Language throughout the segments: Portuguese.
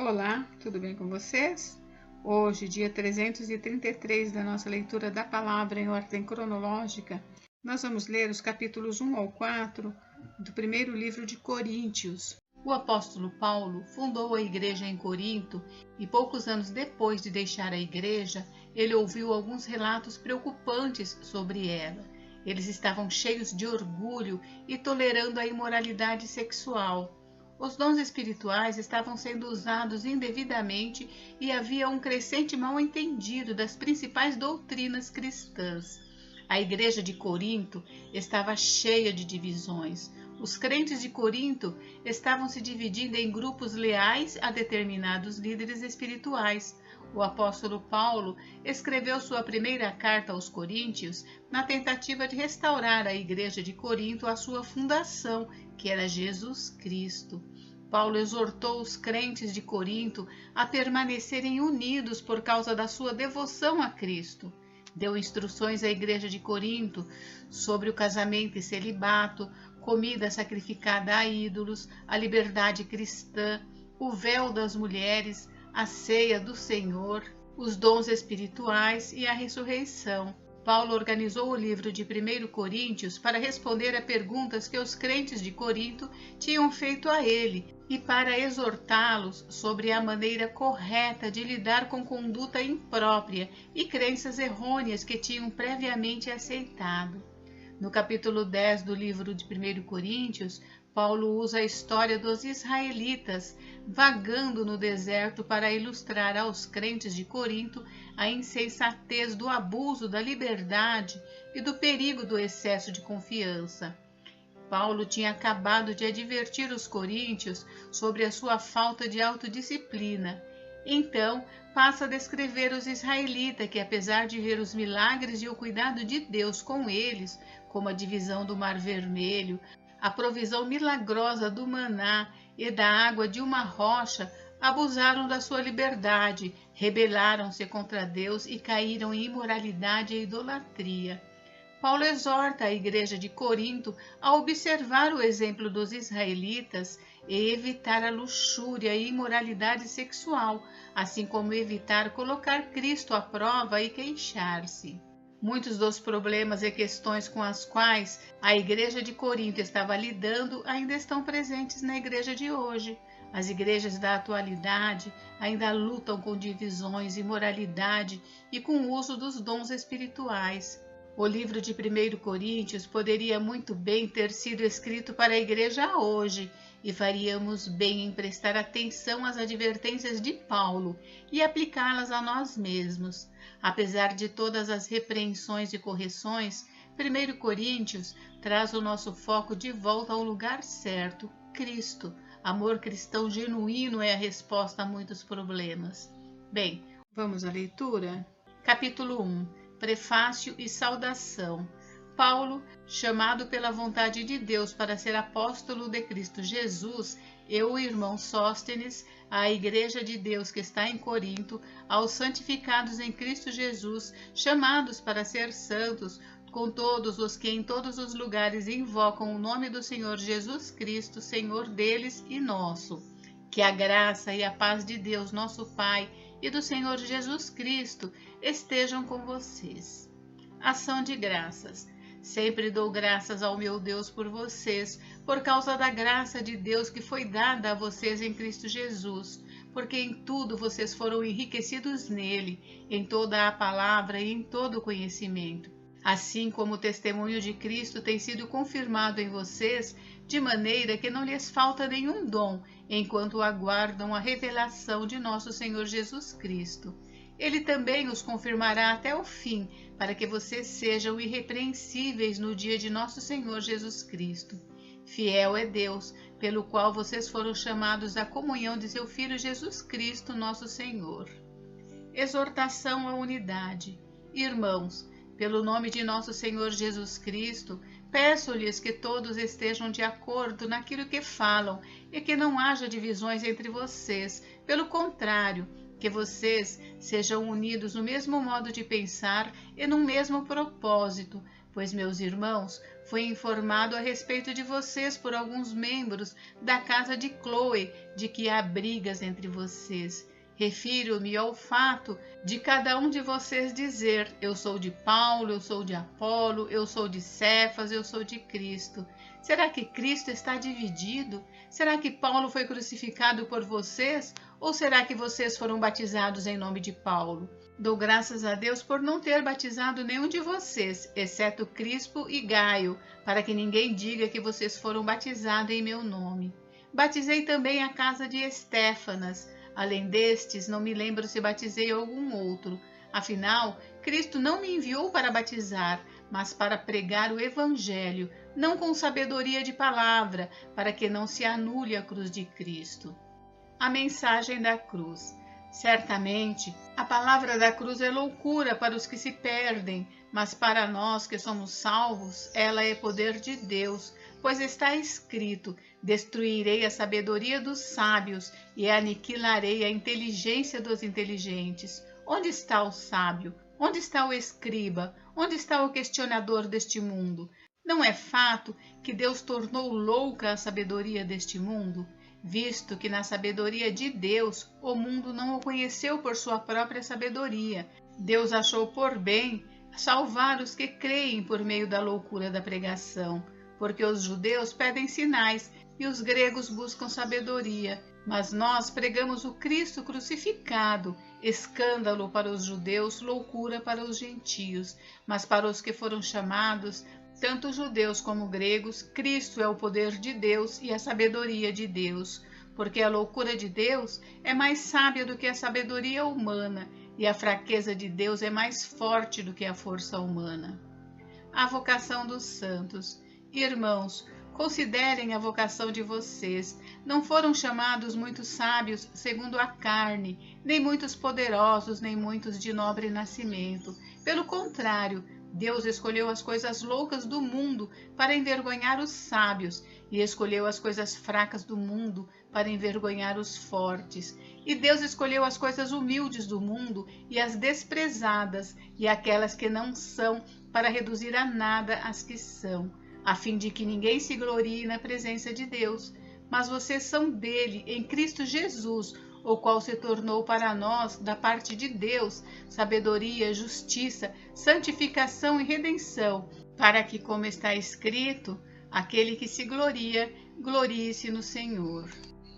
Olá, tudo bem com vocês? Hoje, dia 333 da nossa leitura da palavra em ordem cronológica, nós vamos ler os capítulos 1 ao 4 do primeiro livro de Coríntios. O apóstolo Paulo fundou a igreja em Corinto e poucos anos depois de deixar a igreja, ele ouviu alguns relatos preocupantes sobre ela. Eles estavam cheios de orgulho e tolerando a imoralidade sexual. Os dons espirituais estavam sendo usados indevidamente e havia um crescente mal-entendido das principais doutrinas cristãs. A igreja de Corinto estava cheia de divisões. Os crentes de Corinto estavam se dividindo em grupos leais a determinados líderes espirituais. O apóstolo Paulo escreveu sua primeira carta aos Coríntios na tentativa de restaurar a igreja de Corinto à sua fundação, que era Jesus Cristo. Paulo exortou os crentes de Corinto a permanecerem unidos por causa da sua devoção a Cristo. Deu instruções à igreja de Corinto sobre o casamento e celibato, comida sacrificada a ídolos, a liberdade cristã, o véu das mulheres, a ceia do Senhor, os dons espirituais e a ressurreição. Paulo organizou o livro de 1 Coríntios para responder a perguntas que os crentes de Corinto tinham feito a ele e para exortá-los sobre a maneira correta de lidar com conduta imprópria e crenças errôneas que tinham previamente aceitado. No capítulo 10 do livro de 1 Coríntios, Paulo usa a história dos israelitas vagando no deserto para ilustrar aos crentes de Corinto a insensatez do abuso da liberdade e do perigo do excesso de confiança. Paulo tinha acabado de advertir os coríntios sobre a sua falta de autodisciplina. Então, passa a descrever os israelitas que, apesar de ver os milagres e o cuidado de Deus com eles, como a divisão do Mar Vermelho, a provisão milagrosa do maná e da água de uma rocha, abusaram da sua liberdade, rebelaram-se contra Deus e caíram em imoralidade e idolatria. Paulo exorta a igreja de Corinto a observar o exemplo dos israelitas e evitar a luxúria e imoralidade sexual, assim como evitar colocar Cristo à prova e queixar-se. Muitos dos problemas e questões com as quais a igreja de Corinto estava lidando ainda estão presentes na igreja de hoje. As igrejas da atualidade ainda lutam com divisões, imoralidade e com o uso dos dons espirituais. O livro de 1 Coríntios poderia muito bem ter sido escrito para a igreja hoje, e faríamos bem em prestar atenção às advertências de Paulo e aplicá-las a nós mesmos. Apesar de todas as repreensões e correções, 1 Coríntios traz o nosso foco de volta ao lugar certo, Cristo. Amor cristão genuíno é a resposta a muitos problemas. Bem, vamos à leitura? Capítulo 1. Prefácio e saudação. Paulo, chamado pela vontade de Deus para ser apóstolo de Cristo Jesus, e o irmão Sóstenes, à igreja de Deus que está em Corinto, aos santificados em Cristo Jesus, chamados para ser santos, com todos os que em todos os lugares invocam o nome do Senhor Jesus Cristo, Senhor deles e nosso. Que a graça e a paz de Deus, nosso Pai, e do Senhor Jesus Cristo estejam com vocês. Ação de graças. Sempre dou graças ao meu Deus por vocês, por causa da graça de Deus que foi dada a vocês em Cristo Jesus, porque em tudo vocês foram enriquecidos nele, em toda a palavra e em todo o conhecimento. Assim como o testemunho de Cristo tem sido confirmado em vocês, de maneira que não lhes falta nenhum dom, enquanto aguardam a revelação de nosso Senhor Jesus Cristo. Ele também os confirmará até o fim, para que vocês sejam irrepreensíveis no dia de nosso Senhor Jesus Cristo. Fiel é Deus, pelo qual vocês foram chamados à comunhão de seu Filho Jesus Cristo, nosso Senhor. Exortação à unidade. Irmãos, pelo nome de nosso Senhor Jesus Cristo, peço-lhes que todos estejam de acordo naquilo que falam e que não haja divisões entre vocês. Pelo contrário, que vocês sejam unidos no mesmo modo de pensar e no mesmo propósito, pois, meus irmãos, Fui informado a respeito de vocês por alguns membros da casa de Chloe de que há brigas entre vocês. Refiro-me ao fato de cada um de vocês dizer: eu sou de Paulo, eu sou de Apolo, eu sou de Cefas, eu sou de Cristo. Será que Cristo está dividido? Será que Paulo foi crucificado por vocês? Ou será que vocês foram batizados em nome de Paulo? Dou graças a Deus por não ter batizado nenhum de vocês, exceto Crispo e Gaio, para que ninguém diga que vocês foram batizados em meu nome. Batizei também a casa de Estéfanas. Além destes, não me lembro se batizei algum outro. Afinal, Cristo não me enviou para batizar, mas para pregar o Evangelho, não com sabedoria de palavra, para que não se anule a cruz de Cristo. A mensagem da cruz. Certamente, a palavra da cruz é loucura para os que se perdem, mas para nós que somos salvos, ela é poder de Deus, pois está escrito: destruirei a sabedoria dos sábios e aniquilarei a inteligência dos inteligentes. Onde está o sábio? Onde está o escriba? Onde está o questionador deste mundo? Não é fato que Deus tornou louca a sabedoria deste mundo? Visto que na sabedoria de Deus o mundo não o conheceu por sua própria sabedoria, Deus achou por bem salvar os que creem por meio da loucura da pregação, porque os judeus pedem sinais e os gregos buscam sabedoria, mas nós pregamos o Cristo crucificado, escândalo para os judeus, loucura para os gentios, mas para os que foram chamados, tanto judeus como gregos, Cristo é o poder de Deus e a sabedoria de Deus, porque a loucura de Deus é mais sábia do que a sabedoria humana, e a fraqueza de Deus é mais forte do que a força humana. A vocação dos santos. Irmãos, considerem a vocação de vocês. Não foram chamados muitos sábios segundo a carne, nem muitos poderosos, nem muitos de nobre nascimento. Pelo contrário, Deus escolheu as coisas loucas do mundo para envergonhar os sábios, e escolheu as coisas fracas do mundo para envergonhar os fortes. E Deus escolheu as coisas humildes do mundo e as desprezadas, e aquelas que não são, para reduzir a nada as que são, a fim de que ninguém se glorie na presença de Deus. Mas vocês são dele, em Cristo Jesus, o qual se tornou para nós, da parte de Deus, sabedoria, justiça, santificação e redenção, para que, como está escrito, aquele que se gloria, glorie-se no Senhor.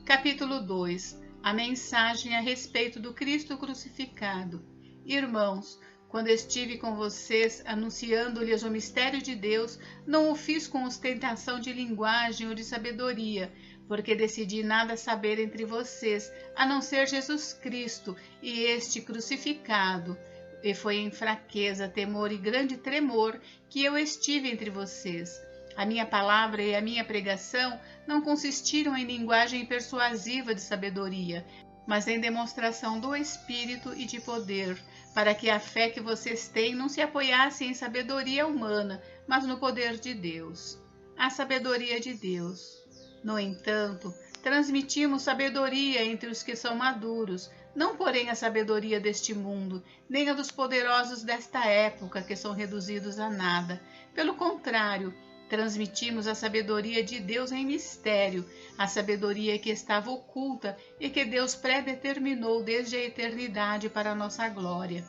Capítulo 2. A mensagem a respeito do Cristo crucificado. Irmãos, quando estive com vocês, anunciando-lhes o mistério de Deus, não o fiz com ostentação de linguagem ou de sabedoria, porque decidi nada saber entre vocês, a não ser Jesus Cristo e este crucificado. E foi em fraqueza, temor e grande tremor que eu estive entre vocês. A minha palavra e a minha pregação não consistiram em linguagem persuasiva de sabedoria, mas em demonstração do Espírito e de poder, para que a fé que vocês têm não se apoiasse em sabedoria humana, mas no poder de Deus. A sabedoria de Deus. No entanto, transmitimos sabedoria entre os que são maduros, não porém a sabedoria deste mundo, nem a dos poderosos desta época, que são reduzidos a nada. Pelo contrário, transmitimos a sabedoria de Deus em mistério, a sabedoria que estava oculta e que Deus predeterminou desde a eternidade para a nossa glória.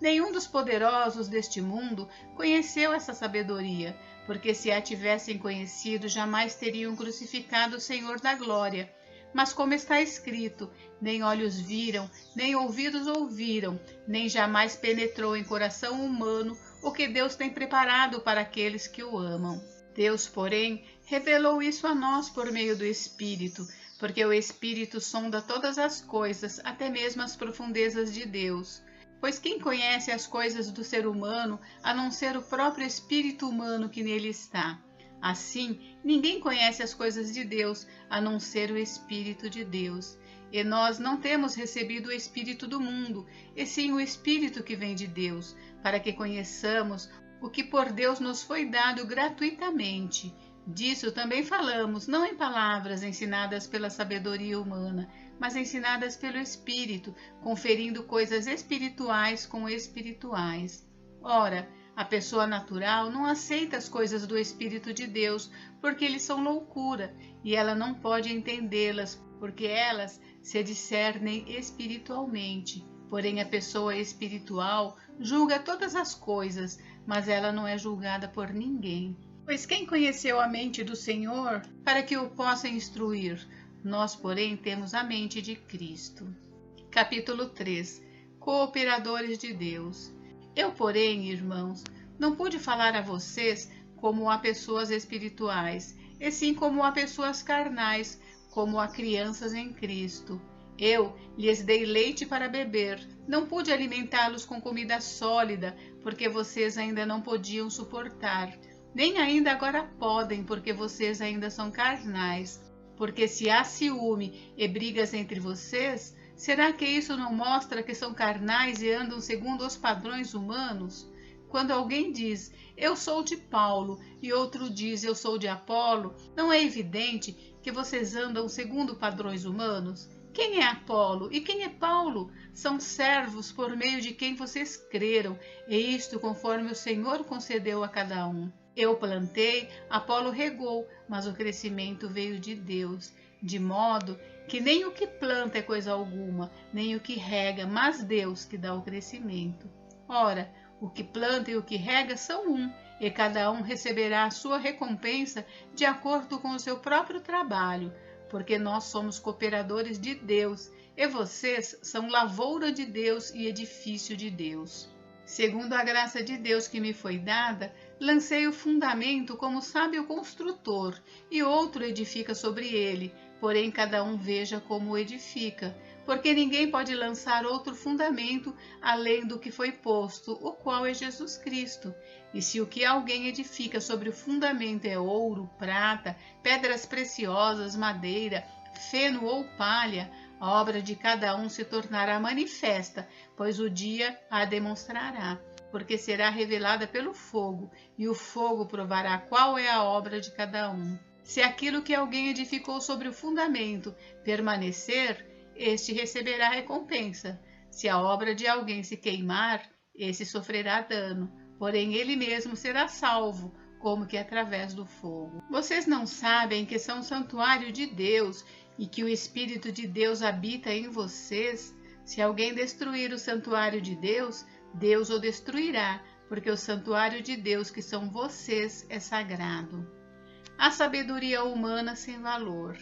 Nenhum dos poderosos deste mundo conheceu essa sabedoria, porque se a tivessem conhecido, jamais teriam crucificado o Senhor da glória. Mas como está escrito, nem olhos viram, nem ouvidos ouviram, nem jamais penetrou em coração humano o que Deus tem preparado para aqueles que o amam. Deus, porém, revelou isso a nós por meio do Espírito, porque o Espírito sonda todas as coisas, até mesmo as profundezas de Deus. Pois quem conhece as coisas do ser humano, a não ser o próprio espírito humano que nele está? Assim, ninguém conhece as coisas de Deus, a não ser o Espírito de Deus. E nós não temos recebido o Espírito do mundo, e sim o Espírito que vem de Deus, para que conheçamos o que por Deus nos foi dado gratuitamente. Disso também falamos, não em palavras ensinadas pela sabedoria humana, mas ensinadas pelo Espírito, conferindo coisas espirituais com espirituais. Ora, A pessoa natural não aceita as coisas do Espírito de Deus, porque eles são loucura, e ela não pode entendê-las, porque elas se discernem espiritualmente. Porém, a pessoa espiritual julga todas as coisas, mas ela não é julgada por ninguém. Pois quem conheceu a mente do Senhor para que o possa instruir? Nós, porém, temos a mente de Cristo. Capítulo 3. Cooperadores de Deus. Eu, porém, irmãos, não pude falar a vocês como a pessoas espirituais, e sim como a pessoas carnais, como a crianças em Cristo. Eu lhes dei leite para beber, não pude alimentá-los com comida sólida, porque vocês ainda não podiam suportar, nem ainda agora podem, porque vocês ainda são carnais. Porque se há ciúme e brigas entre vocês, será que isso não mostra que são carnais e andam segundo os padrões humanos? Quando alguém diz, eu sou de Paulo, e outro diz, eu sou de Apolo, não é evidente que vocês andam segundo padrões humanos? Quem é Apolo e quem é Paulo? São servos por meio de quem vocês creram, e isto conforme o Senhor concedeu a cada um. Eu plantei, Apolo regou, mas o crescimento veio de Deus, de modo que nem o que planta é coisa alguma, nem o que rega, mas Deus que dá o crescimento. Ora, o que planta e o que rega são um, e cada um receberá a sua recompensa de acordo com o seu próprio trabalho, porque nós somos cooperadores de Deus, e vocês são lavoura de Deus e edifício de Deus. Segundo a graça de Deus que me foi dada, lancei o fundamento como sábio construtor, e outro edifica sobre ele, porém cada um veja como edifica, porque ninguém pode lançar outro fundamento além do que foi posto, o qual é Jesus Cristo. E se o que alguém edifica sobre o fundamento é ouro, prata, pedras preciosas, madeira, feno ou palha, a obra de cada um se tornará manifesta, pois o dia a demonstrará, porque será revelada pelo fogo, e o fogo provará qual é a obra de cada um. Se aquilo que alguém edificou sobre o fundamento permanecer, este receberá recompensa. Se a obra de alguém se queimar, esse sofrerá dano, porém ele mesmo será salvo, como que através do fogo. Vocês não sabem que são santuário de Deus e que o Espírito de Deus habita em vocês? Se alguém destruir o santuário de Deus, Deus o destruirá, porque o santuário de Deus, que são vocês, é sagrado. A sabedoria humana sem valor.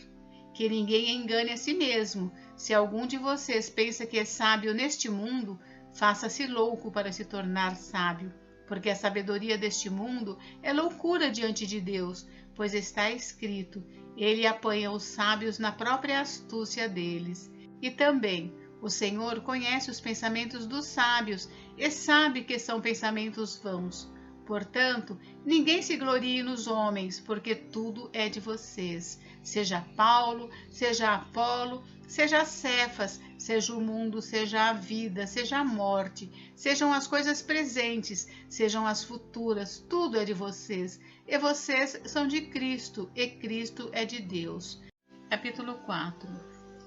Que ninguém engane a si mesmo. Se algum de vocês pensa que é sábio neste mundo, faça-se louco para se tornar sábio, porque a sabedoria deste mundo é loucura diante de Deus, pois está escrito, ele apanha os sábios na própria astúcia deles. E também, o Senhor conhece os pensamentos dos sábios e sabe que são pensamentos vãos. Portanto, ninguém se glorie nos homens, porque tudo é de vocês. Seja Paulo, seja Apolo, seja Cefas, seja o mundo, seja a vida, seja a morte, sejam as coisas presentes, sejam as futuras, tudo é de vocês. E vocês são de Cristo, e Cristo é de Deus. Capítulo 4.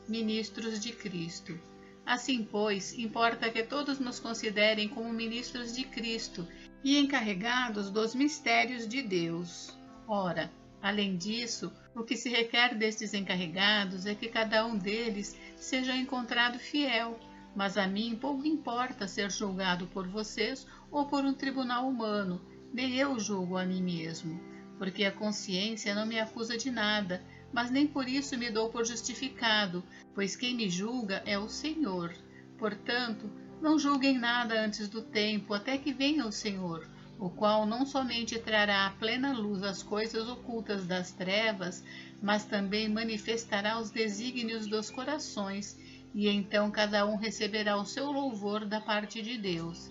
Ministros de Cristo. Assim, pois, importa que todos nos considerem como ministros de Cristo e encarregados dos mistérios de Deus. Ora, além disso, o que se requer destes encarregados é que cada um deles seja encontrado fiel, mas a mim pouco importa ser julgado por vocês ou por um tribunal humano, nem eu julgo a mim mesmo, porque a consciência não me acusa de nada, mas nem por isso me dou por justificado, pois quem me julga é o Senhor. Portanto, não julguem nada antes do tempo, até que venha o Senhor, o qual não somente trará à plena luz as coisas ocultas das trevas, mas também manifestará os desígnios dos corações, e então cada um receberá o seu louvor da parte de Deus.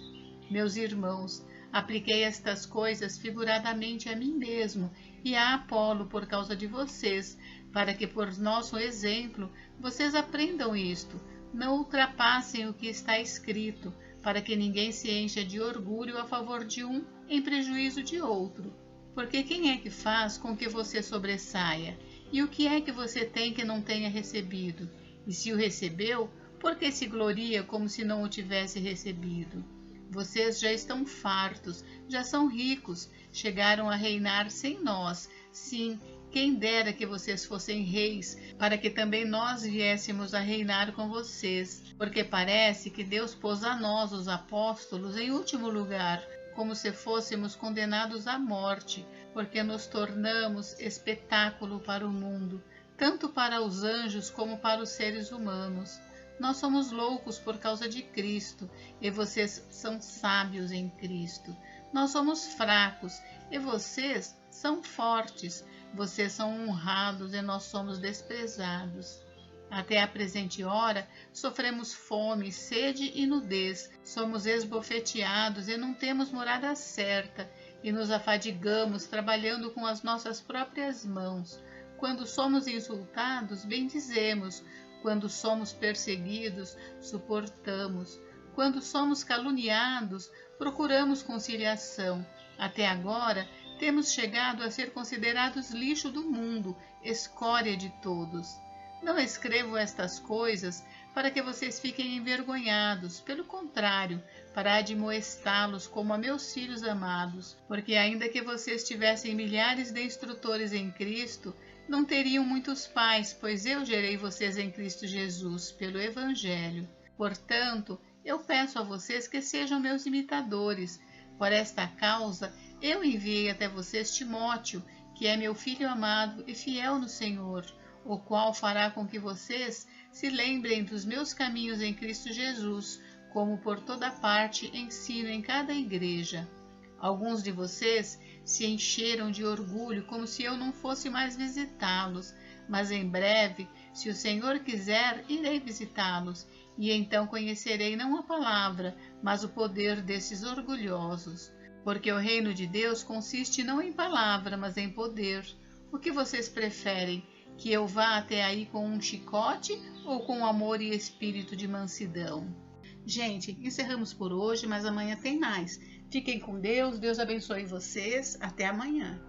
Meus irmãos, apliquei estas coisas figuradamente a mim mesmo e a Apolo por causa de vocês, para que por nosso exemplo vocês aprendam isto, não ultrapassem o que está escrito, para que ninguém se encha de orgulho a favor de um em prejuízo de outro. Porque quem é que faz com que você sobressaia? E o que é que você tem que não tenha recebido? E se o recebeu, por que se gloria como se não o tivesse recebido? Vocês já estão fartos, já são ricos, chegaram a reinar sem nós. Sim, quem dera que vocês fossem reis, para que também nós viéssemos a reinar com vocês. Porque parece que Deus pôs a nós, os apóstolos, em último lugar, como se fôssemos condenados à morte, porque nos tornamos espetáculo para o mundo, tanto para os anjos como para os seres humanos. Nós somos loucos por causa de Cristo, e vocês são sábios em Cristo. Nós somos fracos, e vocês são fortes. Vocês são honrados, e nós somos desprezados. Até a presente hora, sofremos fome, sede e nudez. Somos esbofeteados e não temos morada certa, e nos afadigamos trabalhando com as nossas próprias mãos. Quando somos insultados, bendizemos. Quando somos perseguidos, suportamos. Quando somos caluniados, procuramos conciliação. Até agora, temos chegado a ser considerados lixo do mundo, escória de todos. Não escrevo estas coisas para que vocês fiquem envergonhados, pelo contrário, para admoestá-los como a meus filhos amados, porque ainda que vocês tivessem milhares de instrutores em Cristo, não teriam muitos pais, pois eu gerei vocês em Cristo Jesus, pelo Evangelho. Portanto, eu peço a vocês que sejam meus imitadores. Por esta causa, eu enviei até vocês Timóteo, que é meu filho amado e fiel no Senhor, o qual fará com que vocês se lembrem dos meus caminhos em Cristo Jesus, como por toda parte ensino em cada igreja. Alguns de vocês se encheram de orgulho, como se eu não fosse mais visitá-los, mas em breve, se o Senhor quiser, irei visitá-los, e então conhecerei não a palavra, mas o poder desses orgulhosos. Porque o reino de Deus consiste não em palavra, mas em poder. O que vocês preferem? Que eu vá até aí com um chicote ou com amor e espírito de mansidão? Gente, encerramos por hoje, mas amanhã tem mais. Fiquem com Deus, Deus abençoe vocês. Até amanhã.